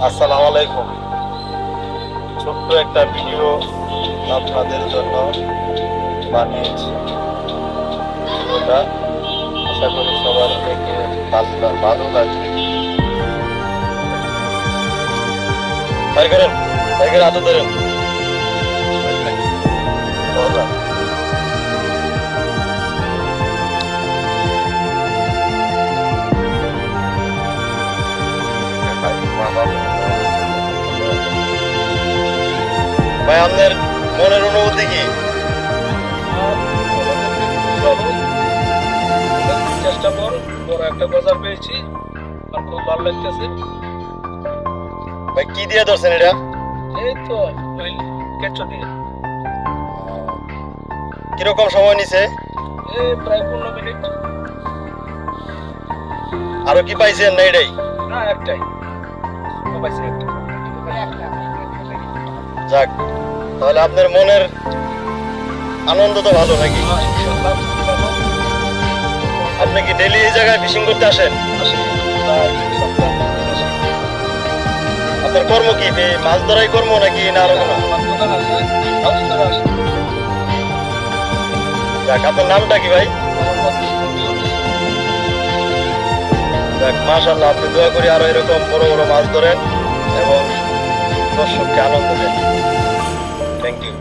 আসসালামু আলাইকুম। ছোট্ট একটা ভিডিও আপনাদের জন্য বানিয়েছি। ভিডিওটা আশা করি সবার দেখে ভালো লাগবে। টাইগারের টাইগার হাতে ধরেন। বললাম, ভাই আপনার মনের অনুভূতি কি? চেষ্টা কর, বড় একটা বাজার পেয়েছি আর খুব ভালো লাগতেছে। ভাই কি দিয়ে ধরছেন এটা? এই তো ওই কেঁচো দিয়ে। কিরকম সময় নিছে? এই প্রায় 15 মিনিট। আরো কি পাইছেন না এটাই? না, একটাই পাইছি, একটা। যাক, তাহলে আপনার মনের আনন্দ তো ভালো নাকি? আপনি কি ডেইলি এই জায়গায় ফিশিং করতে আসেন? আপনার কর্ম কি, মাছ ধরাই কর্ম নাকি না আরো কোনো? যাক, আপনার নামটা কি ভাই? যাক, মাশাআল্লাহ, আপনি দোয়া করি আরো এরকম বড় বড় মাছ ধরেন এবং দর্শককে আনন্দ দেন। Thank you.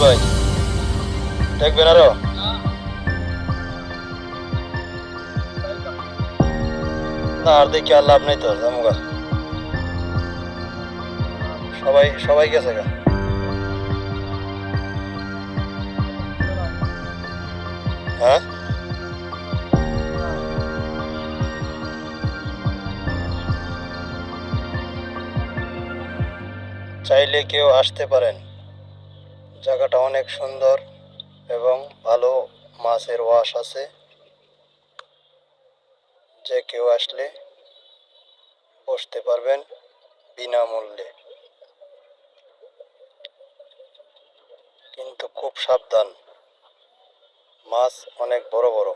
ভাই দেখবেন আরো? না, আর দেখি আর লাভ নাই তো, জামুগা সবাই সবাই গেছে গা। হ্যাঁ, চাইলে কেউ আসতে পারেন। জায়গাটা অনেক সুন্দর এবং ভালো মাছের ওয়াশ আছে। যে কেউ আসলে বসতে পারবেন বিনামূল্যে, কিন্তু খুব সাবধান, মাছ অনেক বড় বড়।